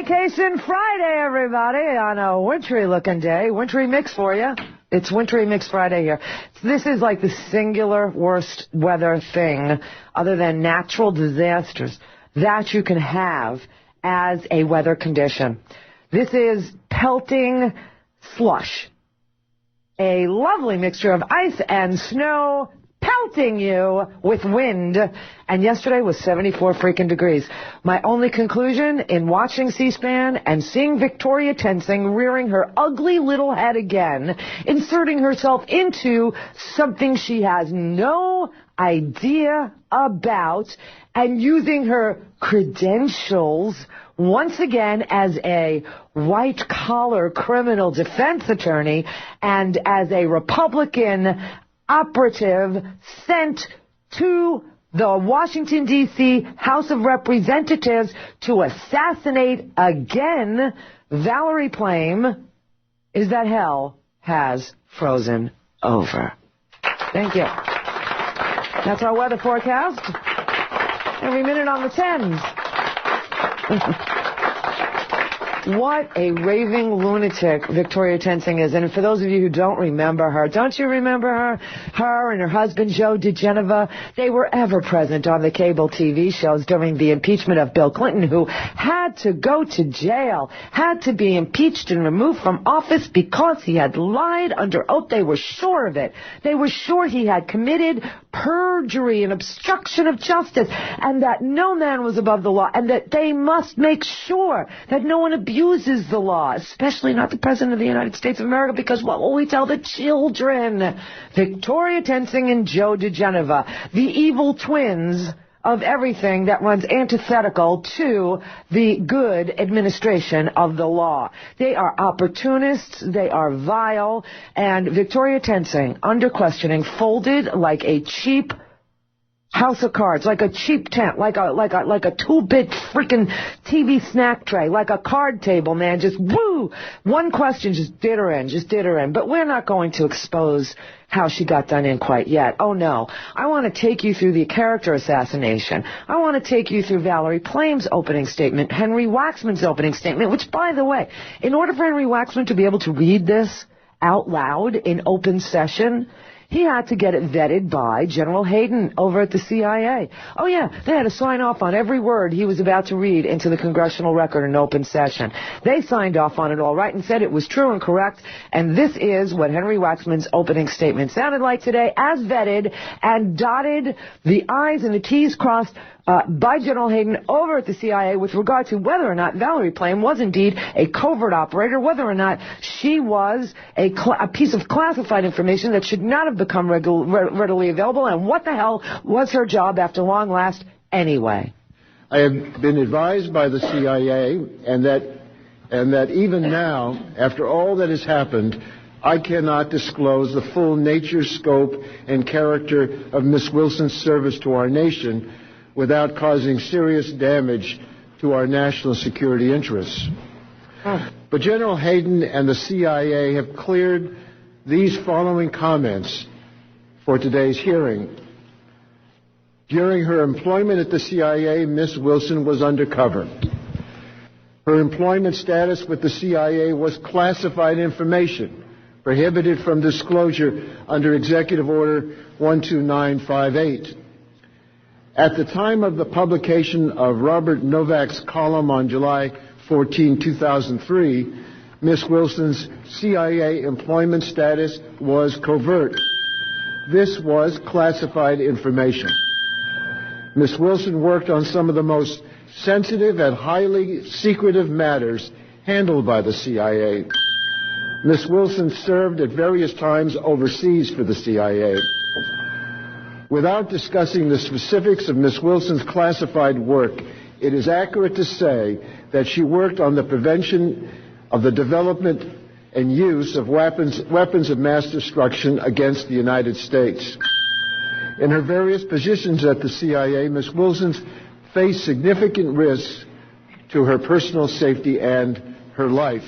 Vacation Friday, everybody, on a wintry-looking day. Wintry mix for you. It's Wintry Mix Friday here. This is like the singular worst weather thing, other than natural disasters, that you can have as a weather condition. This is pelting slush. A lovely mixture of ice and snow pelting you with wind. And yesterday was 74 freaking degrees. My only conclusion in watching C-SPAN and seeing Victoria Tensing rearing her ugly little head again, inserting herself into something she has no idea about, and using her credentials once again as a white-collar criminal defense attorney and as a Republican operative sent to the Washington, D.C. House of Representatives to assassinate again Valerie Plame, is that hell has frozen over. Thank you. That's our weather forecast. Every minute on the 10s. What a raving lunatic Victoria Tensing is. And for those of you who don't remember her, don't you remember her? Her and her husband, Joe DeGeneva, they were ever present on the cable TV shows during the impeachment of Bill Clinton, who had to go to jail, had to be impeached and removed from office because he had lied under oath. They were sure of it. They were sure he had committed perjury and obstruction of justice, and that no man was above the law, and that they must make sure that no one abuses the law, especially not the President of the United States of America, because what will we tell the children? Victoria Tensing and Joe DeGeneva, the evil twins of everything that runs antithetical to the good administration of the law. They are opportunists, they are vile, and Victoria Tensing, under questioning, folded like a cheap house of cards, like a cheap tent, like a 2-bit freaking TV snack tray, like a card table, man. Just woo! One question just did her in. But we're not going to expose how she got done in quite yet. Oh, no. I want to take you through the character assassination. I want to take you through Valerie Plame's opening statement, Henry Waxman's opening statement, which, by the way, in order for Henry Waxman to be able to read this out loud in open session, he had to get it vetted by General Hayden over at the CIA. Oh, yeah, they had to sign off on every word he was about to read into the congressional record in open session. They signed off on it all right and said it was true and correct, and this is what Henry Waxman's opening statement sounded like today, as vetted and dotted, the I's and the T's crossed by General Hayden over at the CIA with regard to whether or not Valerie Plame was indeed a covert operator, whether or not she was a piece of classified information that should not have become readily available, and what the hell was her job after long last anyway. I have been advised by the CIA and that even now, after all that has happened, I cannot disclose the full nature, scope, and character of Miss Wilson's service to our nation without causing serious damage to our national security interests. But General Hayden and the CIA have cleared these following comments for today's hearing. During her employment at the CIA, Miss Wilson was undercover. Her employment status with the CIA was classified information, prohibited from disclosure under Executive Order 12958. At the time of the publication of Robert Novak's column on July 14, 2003, Miss Wilson's CIA employment status was covert. This was classified information. Miss Wilson worked on some of the most sensitive and highly secretive matters handled by the CIA. Miss Wilson served at various times overseas for the CIA. Without discussing the specifics of Miss Wilson's classified work, it is accurate to say that she worked on the prevention of the development and use of weapons of mass destruction against the United States. In her various positions at the CIA, Miss Wilson faced significant risks to her personal safety and her life.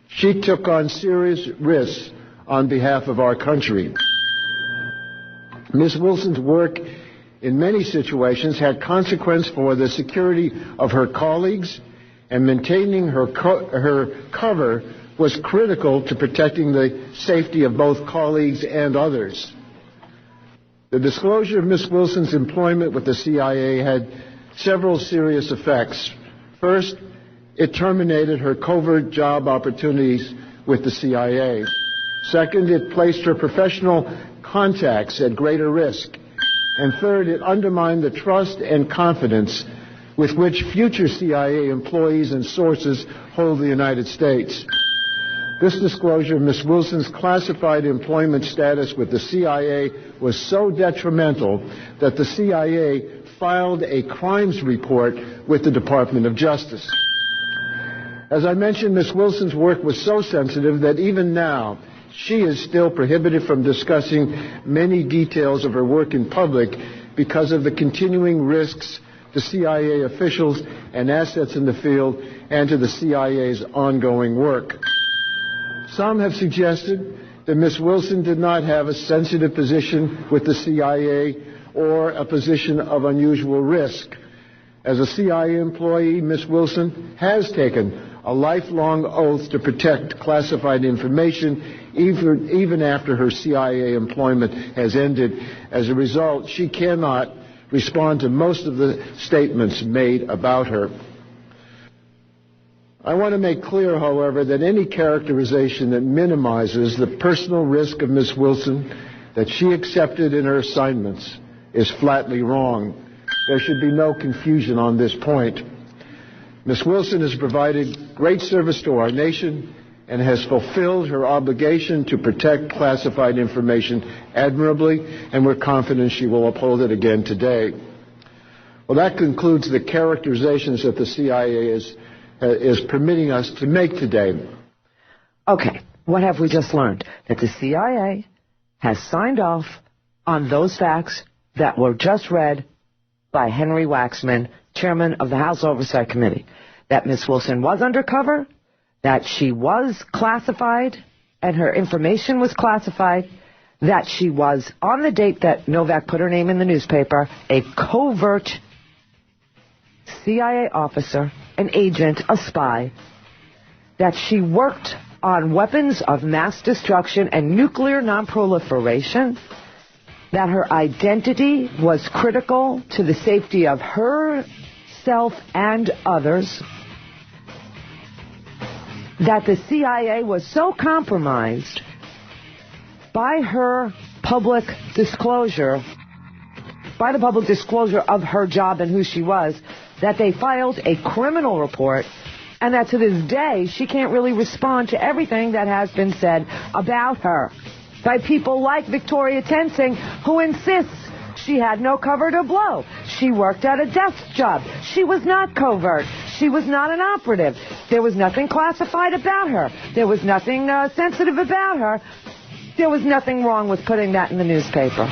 She took on serious risks on behalf of our country. Ms. Wilson's work in many situations had consequence for the security of her colleagues and maintaining her cover was critical to protecting the safety of both colleagues and others. The disclosure of Ms. Wilson's employment with the CIA had several serious effects. First, it terminated her covert job opportunities with the CIA. Second, it placed her professional contacts at greater risk. And third, it undermined the trust and confidence with which future CIA employees and sources hold the United States. This disclosure of Ms. Wilson's classified employment status with the CIA was so detrimental that the CIA filed a crimes report with the Department of Justice. As I mentioned, Ms. Wilson's work was so sensitive that even now she is still prohibited from discussing many details of her work in public because of the continuing risks to CIA officials and assets in the field and to the CIA's ongoing work. Some have suggested that Ms. Wilson did not have a sensitive position with the CIA or a position of unusual risk. As a CIA employee, Ms. Wilson has taken a lifelong oath to protect classified information even after her CIA employment has ended. As a result, she cannot respond to most of the statements made about her. I want to make clear, however, that any characterization that minimizes the personal risk of Ms. Wilson that she accepted in her assignments is flatly wrong. There should be no confusion on this point. Ms. Wilson has provided great service to our nation and has fulfilled her obligation to protect classified information admirably, and we're confident she will uphold it again today. Well, that concludes the characterizations that the CIA is permitting us to make today. Okay, what have we just learned? That the CIA has signed off on those facts that were just read by Henry Waxman, chairman of the House Oversight Committee. That Ms. Wilson was undercover, that she was classified, and her information was classified, that she was, on the date that Novak put her name in the newspaper, a covert CIA officer, an agent, a spy, that she worked on weapons of mass destruction and nuclear nonproliferation, that her identity was critical to the safety of herself and others, that the CIA was so compromised by her public disclosure, by the public disclosure of her job and who she was, that they filed a criminal report, and that to this day she can't really respond to everything that has been said about her by people like Victoria Tensing, who insists she had no cover to blow. She worked at a desk job. She was not covert. She was not an operative. There was nothing classified about her. There was nothing sensitive about her. There was nothing wrong with putting that in the newspaper.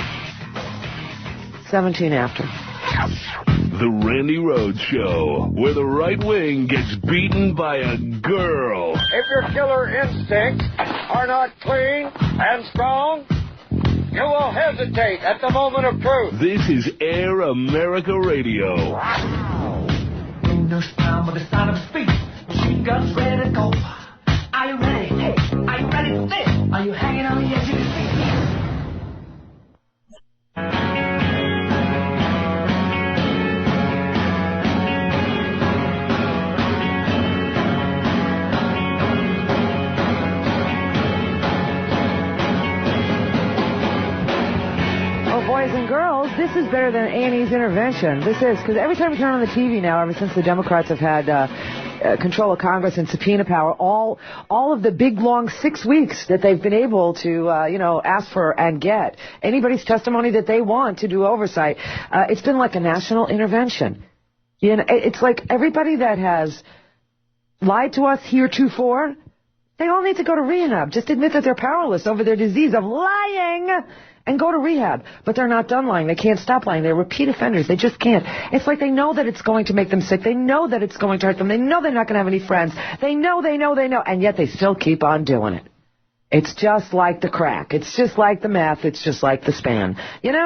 17 after. The Randi Rhodes Show, where the right wing gets beaten by a girl. If your killer instincts are not clean and strong, you will hesitate at the moment of truth. This is Air America Radio. Wow. No sound but the sound of speech. Machine guns ready to go. Are you ready? Hey, are you ready for this? Are you hanging on the edge of your seat? Boys and girls, this is better than A&E's intervention. This is, because every time you turn on the TV now, ever since the Democrats have had control of Congress and subpoena power, all of the big, long 6 weeks that they've been able to, ask for and get anybody's testimony that they want to do oversight, it's been like a national intervention. You know, it's like everybody that has lied to us heretofore, they all need to go to rehab. Just admit that they're powerless over their disease of lying and go to rehab. But they're not done lying. They can't stop lying. They're repeat offenders. They just can't. It's like they know that it's going to make them sick. They know that it's going to hurt them. They know they're not going to have any friends. They know, and yet they still keep on doing it. It's just like the crack. It's just like the meth. It's just like the span. You know?